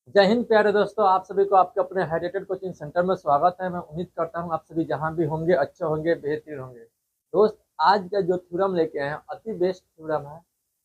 जय हिंद प्यारे दोस्तों, आप सभी को आपके अपने हाइड्रेटेड कोचिंग सेंटर में स्वागत है। मैं उम्मीद करता हूं आप सभी जहां भी होंगे अच्छे होंगे, बेहतरीन होंगे। दोस्त, आज का जो थ्योरम लेके आए हैं अति बेस्ट थ्योरम है।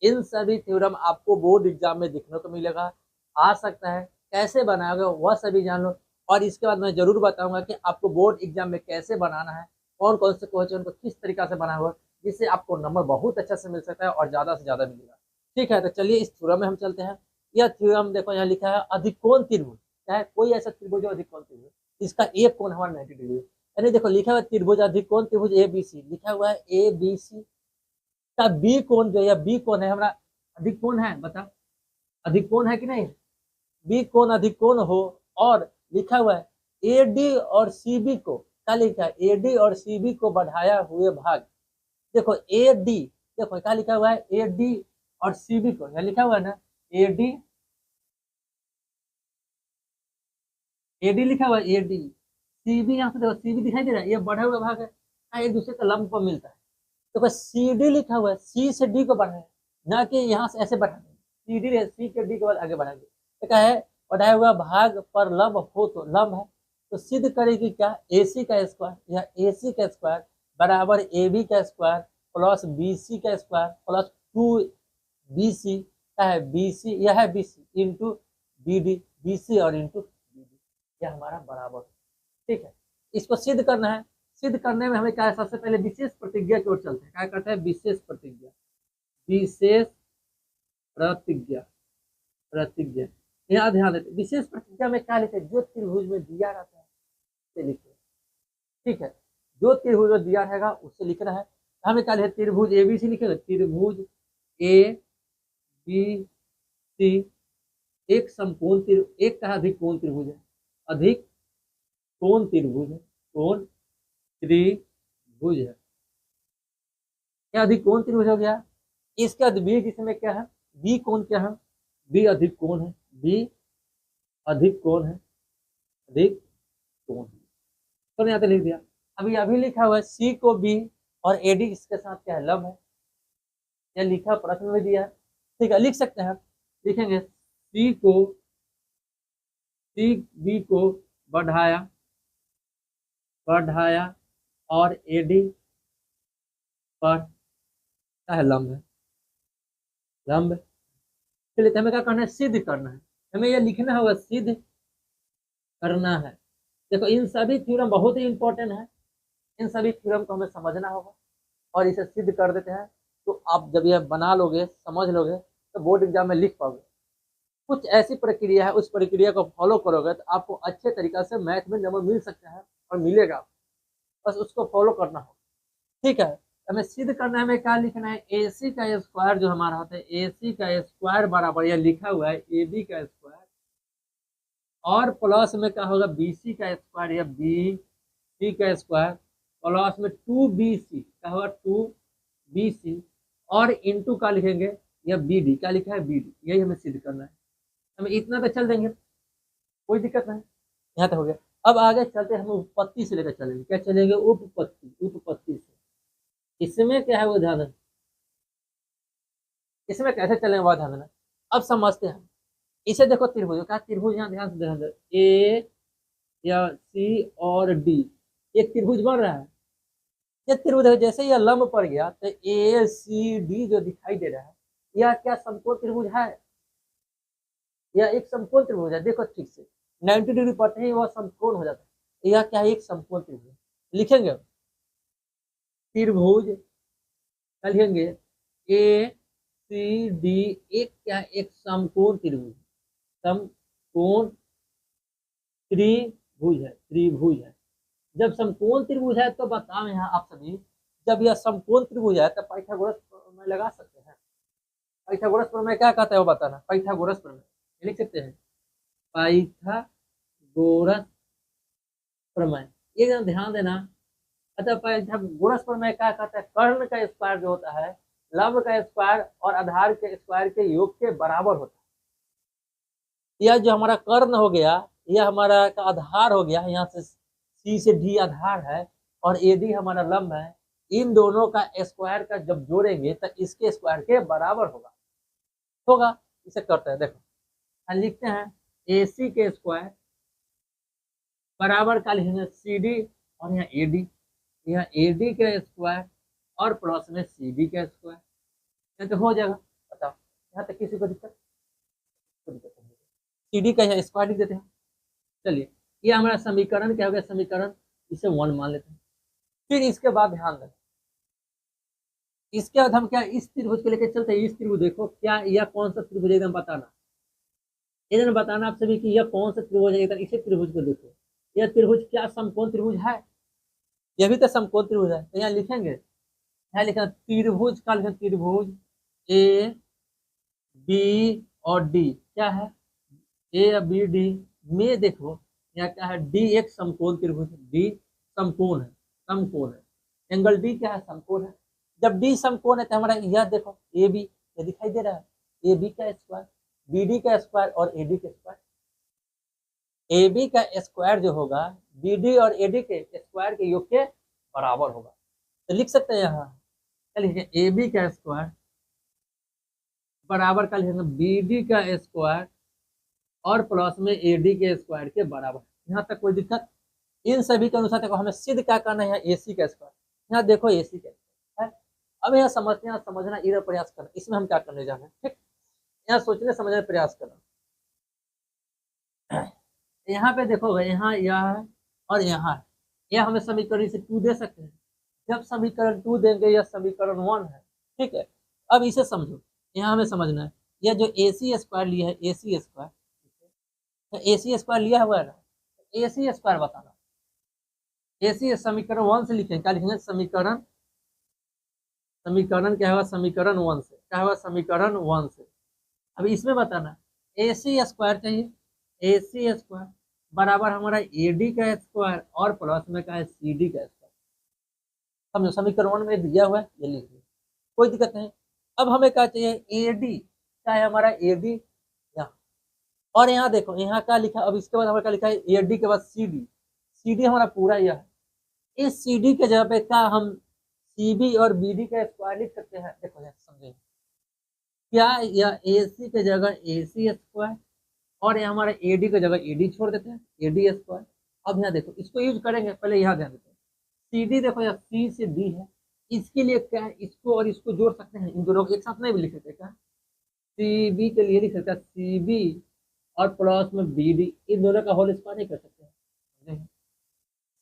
इन सभी थ्योरम आपको बोर्ड एग्जाम में देखने को मिलेगा, आ सकता है। कैसे बनाओगे वह सभी जान लो। और इसके बाद मैं जरूर बताऊंगा कि आपको बोर्ड एग्जाम में कैसे बनाना है, कौन कौन से क्वेश्चन को किस तरीका से बनाया हुआ, जिससे आपको नंबर बहुत अच्छा से मिल सकता है और ज्यादा से ज्यादा मिलेगा। ठीक है, तो चलिए इस थ्योरम में हम चलते हैं। यह थ्योरम देखो, यहाँ लिखा है अधिकोण त्रिभुज। क्या है? कोई ऐसा त्रिभुज जो अधिकोण त्रिभुज, इसका एक कोण हमारा 90 डिग्री है। यानी देखो लिखा हुआ है त्रिभुज अधिकोण त्रिभुज ए बी सी, लिखा हुआ है ए बी सी का बी कोण जो है, बी कोण है हमारा अधिकोण है। बता, अधिकोण है कि नहीं? बी कोण अधिकोण हो। और लिखा हुआ है ए डी और सी बी को, क्या लिखा है? ए डी और सी बी को बढ़ाया हुए भाग। देखो ए डी, देखो क्या लिखा हुआ है? ए डी और सी बी को, यहाँ लिखा हुआ है ना, ए डी, एडी लिखा हुआ है एडी। सीबी, यहाँ से देखो सीबी दिखाई दे रहा है, ये बढ़ा हुआ भाग है। हाँ, एक दूसरे का लंब पर मिलता है। देखो सी डी लिखा हुआ है, सी से डी को बढ़ाए, ना कि यहाँ से ऐसे बढ़ा देंगे। सी डी, सी के डी के बाद आगे बढ़ाएंगे। तो क्या है? बढ़ाया हुआ भाग पर लंब हो तो लंब है। तो सिद्ध करेगी क्या? ए सी का स्क्वायर या ए सी का स्क्वायर बराबर ए बी का स्क्वायर प्लस बी सी का स्क्वायर प्लस 2 BC। क्या है? बी सी, यह है B C into B D, B C और इंटू बी डी, यह हमारा बराबर। ठीक है, इसको सिद्ध करना है। सिद्ध करने में हमें क्या है? सबसे पहले विशेष प्रतिज्ञा की ओर चलते हैं। क्या करते हैं? विशेष प्रतिज्ञा, विशेष प्रतिज्ञा, प्रतिज्ञा। यहाँ ध्यान देते, विशेष प्रतिज्ञा में क्या लिखे? जो त्रिभुज में दिया रहता है उसे लिखे। ठीक है, जो त्रिभुज में दिया रहेगा उससे लिखना है। हमें क्या लिखे? त्रिभुज ए बी सी लिखेगा। त्रिभुज ए बी सी एक समकोण त्रिभुज, एक का अधिक कोण त्रिभुज है। अधिक कोण त्रिभुज है, कोण त्रिभुज है। क्या अधिक कोण त्रिभुज हो गया? इसके बाद बी, जिसमें क्या है? बी कोण क्या है? बी अधिक कोण है, बी अधिक कोण है, अधिक कोण है। तो यहाँ पे लिख दिया। अभी अभी लिखा हुआ है सी को बी और एडी इसके साथ क्या है? लंब है। यह लिखा प्रश्न में दिया है। ठीक है, लिख सकते हैं। लिखेंगे सी बी को बढ़ाया, बढ़ाया और एडी पर क्या है? लंब है, लंब। चलिए, तो हमें क्या करना है? सिद्ध करना है। हमें यह लिखना होगा, सिद्ध करना है। देखो इन सभी थ्योरम बहुत ही इंपॉर्टेंट है। इन सभी थ्योरम को हमें समझना होगा और इसे सिद्ध कर देते हैं। तो आप जब यह बना लोगे, समझ लोगे, तो बोर्ड एग्जाम में लिख पाओगे। कुछ ऐसी प्रक्रिया है, उस प्रक्रिया को फॉलो करोगे तो आपको अच्छे तरीका से मैथ में नंबर मिल सकता है और मिलेगा। बस उसको फॉलो करना हो। ठीक है, हमें सिद्ध करना है। हमें क्या लिखना है? ए सी का स्क्वायर जो हमारा होता है, ए सी का स्क्वायर बराबर, यह लिखा हुआ है ए बी का स्क्वायर और प्लस में क्या होगा? बी सी का स्क्वायर या बी सी का स्क्वायर प्लस में 2BC, क्या होगा? 2BC और इंटू का लिखेंगे या बी डी, क्या लिखा है? B D. यही हमें सिद्ध करना है। हमें इतना तो चल देंगे, कोई दिक्कत नहीं। यहाँ तक हो गया। अब आगे चलते हम उपपत्ति से लेकर चलेंगे। क्या चलेंगे? उपपत्ति, उपपत्ति से। इसमें क्या है वो ध्यान देना। इसमें कैसे चलेंगे वो ध्यान देना। अब समझते हैं। इसे देखो त्रिभुज, क्या त्रिभुज? यहाँ ध्यान से ध्यान दे, ए या सी और डी एक त्रिभुज बन रहा है। ये त्रिभुज है, जैसे यह लंब पड़ गया तो ए सी डी जो दिखाई दे रहा है, यह क्या समकोण त्रिभुज है? यह एक समकोण त्रिभुज है। देखो ठीक से, 90 डिग्री पड़ते ही वह समकोण हो जाता है। यह क्या है? एक समकोण त्रिभुज। लिखेंगे त्रिभुज, क्या लिखेंगे? ए सी डी एक क्या? एक समकोण त्रिभुज, समकोण त्रिभुज है, त्रिभुज है। जब समकोण त्रिभुज है तो बताओ यहाँ आप सभी, जब यह समकोण त्रिभुज है तो पाइथागोरस प्रमेय लगा सकते हैं। पाइथागोरस प्रमेय क्या कहता है वो बताना। पाइथागोरस प्रमेय लिख सकते हैं, पाइथागोरस प्रमेय, ये ध्यान देना। अच्छा, पाइथागोरस प्रमेय क्या कहता है? कर्ण का स्क्वायर जो होता है, लंब का स्क्वायर और आधार के स्क्वायर के योग के बराबर होता है। यह जो हमारा कर्ण हो गया, यह हमारा आधार हो गया। यहाँ से सी से डी आधार है और ए डी हमारा लंब है। इन दोनों का स्क्वायर का जब जोड़ेंगे तो इसके स्क्वायर के बराबर होगा। होगा, इसे करते हैं। देखो लिखते हैं AC के स्क्वायर बराबर का लिखेंगे CD और यहाँ AD, यहाँ AD का स्क्वायर और प्लस में CD का स्क्वायर, ये तो हो जाएगा। बताओ यहाँ तक किसी को दिक्कत? कोई दिक्कत नहीं। CD का यहाँ स्क्वायर लिख देते हैं। चलिए ये हमारा समीकरण क्या हो गया, समीकरण इसे 1 मान लेते हैं। फिर इसके बाद ध्यान दें, इसके बाद हम क्या इस त्रिभुज के लेके चलते हैं। इस त्रिभुज देखो क्या, यह कौन सा त्रिभुज एकदम बताना, एकदम बताना आप सभी कि यह कौन सा त्रिभुज है। एकदम इसी त्रिभुज को देखो, यह त्रिभुज क्या समकोण त्रिभुज है? यह भी तो समकोण त्रिभुज है। तो यहाँ लिखेंगे, यहाँ लिखा त्रिभुज का, लिखें त्रिभुज A B और D क्या है, A या B D में देखो यहाँ क्या है, D एक समकोण त्रिभुज, D समकोण है, समकोण है। एंगल D क्या है, समकोण है। जब D समकोण है तो हमारा यह देखो AB, ये दिखाई दे रहा है, AB का स्क्वायर, BD का स्क्वायर और AD का स्क्वायर। AB का स्क्वायर जो होगा BD और AD के स्क्वायर के योग के बराबर होगा। तो लिख सकते हैं यहाँ, लिखिए AB का स्क्वायर बराबर का लिखेंगे BD का स्क्वायर और प्लस में AD के स्क्वायर के बराबर। यहाँ तक कोई दिक्कत? इन सभी के अनुसार देखो हमें सिद्ध क्या करना है, AC का स्क्वायर। यहाँ देखो AC का स्क्वायर है। अब यहाँ समझना इधर प्रयास करना, इसमें हम क्या करने जा रहे हैं, ठीक। यहाँ सोचने समझने प्रयास करना। यहाँ पे देखो यहाँ यह है और यहाँ है, यह हमें समीकरण से 2 दे सकते हैं। जब समीकरण 2 देंगे यह समीकरण 1 है, ठीक है। अब इसे समझो, यहाँ हमें समझना है यह जो AC स्क्वायर लिया है, AC स्क्वायर, तो AC स्क्वायर लिया हुआ है ना, AC स्क्वायर बताना। AC समीकरण 1 से लिखेंगे, क्या लिखेंगे, समीकरण क्या होगा, समीकरण 1 से क्या होगा, समीकरण 1 से। अब इसमें बताना AC स्क्वायर चाहिए, AC स्क्वायर बराबर हमारा AD का स्क्वायर और प्लस में क्या है, CD का स्क्वायर। समझो समीकरण 1 में दिया हुआ है, ये लिख लीजिए, कोई दिक्कत नहीं। अब हमें क्या चाहिए, AD क्या है हमारा, AD यहाँ, और यहाँ देखो यहाँ क्या लिखा। अब इसके बाद हमारा क्या लिखा है, AD के बाद CD हमारा पूरा यह है। इस CD के जगह पे क्या हम CB और BD का स्क्वायर लिख सकते हैं। देखो यहाँ समझे क्या, यह AC के जगह AC स्क्वायर और यहाँ हमारा AD की जगह AD छोड़ देते हैं, AD स्क्वायर। अब यहाँ देखो इसको यूज करेंगे, पहले यहाँ ध्यान देते हैं। CD देखो यहाँ C से D है, इसके लिए क्या है, इसको और इसको जोड़ सकते हैं, इन दोनों को एक साथ नहीं भी लिख सकते। क्या CB के लिए लिख सकते हैं CB और प्लस में BD, इन दोनों का होल स्क्वायर नहीं कर सकते हैं।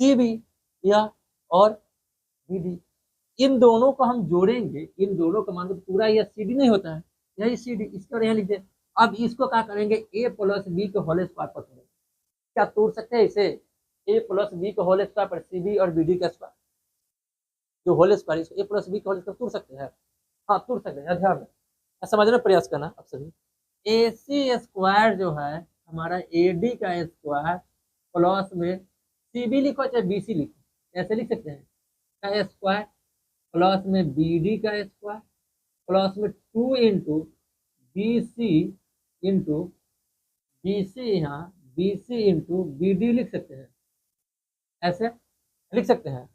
CB या और BD, इन दोनों को हम जोड़ेंगे, इन दोनों का मान पूरा यह CD नहीं होता है, यही CD, इसके और यहाँ लिख दे। अब इसको क्या करेंगे, A प्लस B के होल स्क्वायर पर तोड़ेंगे। क्या तोड़ सकते हैं इसे, A प्लस B के होल स्क्वायर पर CB और BD का स्क्वायर, जो होल स्क्वायर इसको A प्लस B के होल स्क्वायर तोड़ सकते हैं। हाँ तोड़ सकते हैं, ध्यान में समझने का प्रयास करना आप सभी। AC स्क्वायर जो है हमारा AD का स्क्वायर प्लस में CB लिखो चाहे BC लिखो, ऐसे लिख सकते हैं, का स्क्वायर प्लस में BD का स्क्वायर प्लस में 2 इंटू BC यहाँ BC इंटू BD लिख सकते हैं, ऐसे लिख सकते हैं।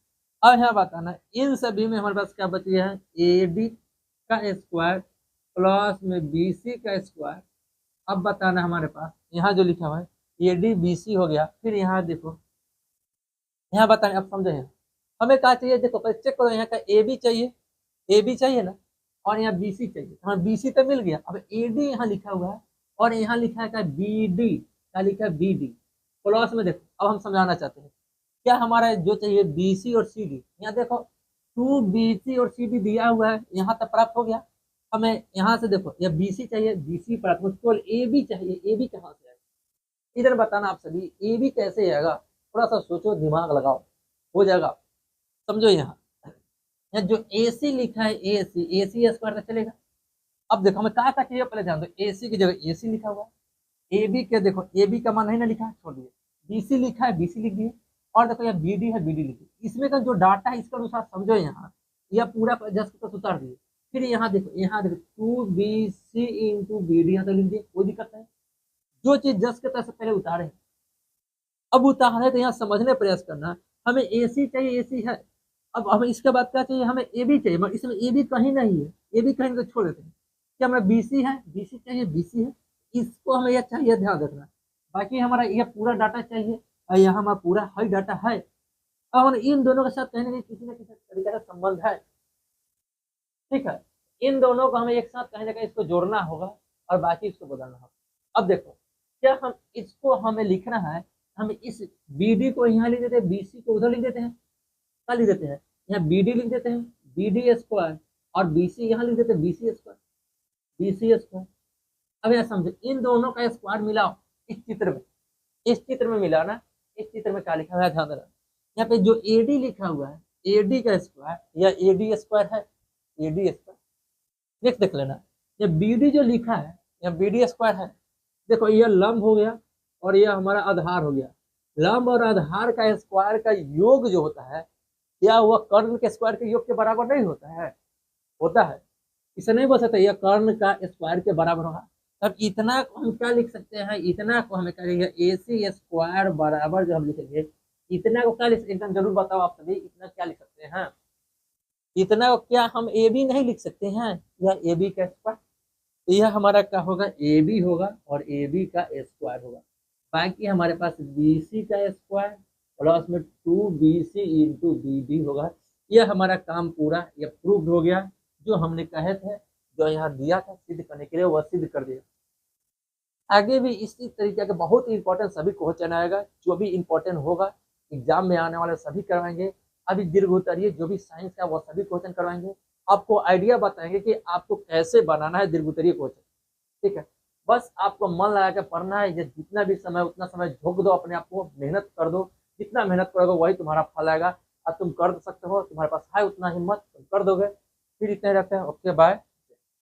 अब यहाँ बताना इन सभी में हमारे पास क्या बची है, AD का स्क्वायर प्लस में BC का स्क्वायर। अब बताना हमारे पास यहाँ जो लिखा हुआ है AD BC हो गया। फिर यहाँ देखो यहाँ बताएं, अब समझे हैं हमें क्या चाहिए, देखो पहले चेक करो, यहाँ का AB चाहिए ना, और यहाँ BC चाहिए। हमें BC तो मिल गया, अब AD यहाँ लिखा हुआ है और यहाँ लिखा है क्या BD, क्या लिखा है BD प्लस में। देखो अब हम समझाना चाहते हैं क्या हमारा जो चाहिए BC और CD, यहाँ देखो 2 BC और CD दिया हुआ है, यहाँ तक प्राप्त हो गया। हमें यहाँ से देखो यह BC चाहिए, BC प्राप्त, केवल AB चाहिए, AB कहाँ से आएगा, इधर बताना आप सभी AB कैसे आएगा, थोड़ा सा सोचो, दिमाग लगाओ, हो जाएगा। समझो यहाँ जो AC लिखा है AC स्क्वायर तक चलेगा। अब देखो हमें क्या चाहिए, पहले ध्यान दो, AC की जगह AC लिखा हुआ है, AB के देखो AB का मान नहीं ना लिखा है, छोड़ दिए, BC लिखा है BC लिख दिए, और देखो यहाँ BD है BD लिख दिए। इसमें का जो डाटा है इसके अनुसार समझो, यहाँ यह पूरा जस्ट को उतार दिए। फिर यहाँ देखो 2BC इंटू BD यहाँ तक लिख दिए, कोई दिक्कत नहीं। जो चीज जस्ट के तरह से पहले उतारे, अब उतारे तो यहाँ समझने प्रयास करना। हमें AC चाहिए, AC है। अब हमें इसके बाद क्या चाहिए, हमें AB चाहिए, मगर इसमें AB कहीं नहीं है, AB कहीं तो छोड़ देते हैं। क्या हमें BC है, BC चाहिए, BC है। इसको हमें यह चाहिए, ध्यान रखना बाकी हमारा ये पूरा डाटा चाहिए और यहाँ हमारा पूरा हाई डाटा है। अब हम इन दोनों के साथ कहीं ना कहीं किसी न किसी तरीके का संबंध है, ठीक है। इन दोनों को हमें एक साथ कहीं ना कहीं इसको जोड़ना होगा और बाकी इसको बदलना होगा। अब देखो, क्या हम इसको हमें लिखना है, हम इस बी डी को यहाँ लिख देते हैं, बी सी को उधर लिख देते हैं, क्या लिख देते हैं, यहाँ बी डी लिख देते हैं, बी डी स्क्वायर, और बी सी यहाँ लिख देते हैं, B C square, B C square. अब यहाँ समझो, इन दोनों का स्क्वायर मिलाओ इस चित्र में, इस चित्र में मिला ना, इस चित्र में क्या लिखा हुआ है ध्यान देना, यहाँ पे जो ए डी लिखा हुआ है, ए डी का स्क्वायर या ए डी स्क्वायर है, ए डी स्क्वायर नेक्स्ट देख लेना। ये बी डी जो लिखा है, या बी डी स्क्वायर है, देखो यह लंब हो गया और यह हमारा आधार हो गया। लंब और आधार का स्क्वायर का योग जो होता है, क्या वह कर्ण के स्क्वायर के योग के बराबर नहीं होता है? होता है। इसे नहीं बोल सकते यह कर्ण का स्क्वायर के बराबर होगा। अब इतना को हम क्या लिख सकते हैं, इतना को हमें करेंगे ए सी स्क्वायर बराबर, जो हम लिखेंगे इतना को क्या लिख सकते हैं, जरूर बताओ आप सभी, इतना क्या लिख सकते हैं? इतना को क्या हम ए बी नहीं लिख सकते हैं, या ए बी का स्क्वायर, तो यह हमारा क्या होगा, ए बी होगा और ए बी का स्क्वायर होगा। बाकी हमारे पास बी सी का स्क्वायर प्लस में 2bc इंटू बी डी होगा। यह हमारा काम पूरा, यह प्रूव्ड हो गया। जो हमने कहे थे, जो यहाँ दिया था सिद्ध करने के लिए, वह सिद्ध कर दिया। आगे भी इसी तरीके का बहुत ही इंपॉर्टेंट सभी क्वेश्चन आएगा, जो भी इंपॉर्टेंट होगा एग्जाम में आने वाले सभी करवाएंगे। अभी दीर्घ उत्तरीय जो भी साइंस का वो सभी क्वेश्चन करवाएंगे, आपको आइडिया बताएंगे कि आपको कैसे बनाना है दीर्घ उत्तरीय क्वेश्चन, ठीक है। बस आपको मन लगा के पढ़ना है, ये जितना भी समय उतना समय झोंक दो अपने आप को, मेहनत कर दो, जितना मेहनत करोगे वही तुम्हारा फल आएगा। और तुम कर सकते हो, तुम्हारे पास है उतना हिम्मत, तुम कर दोगे। फिर इतने रहते हैं, ओके बाय।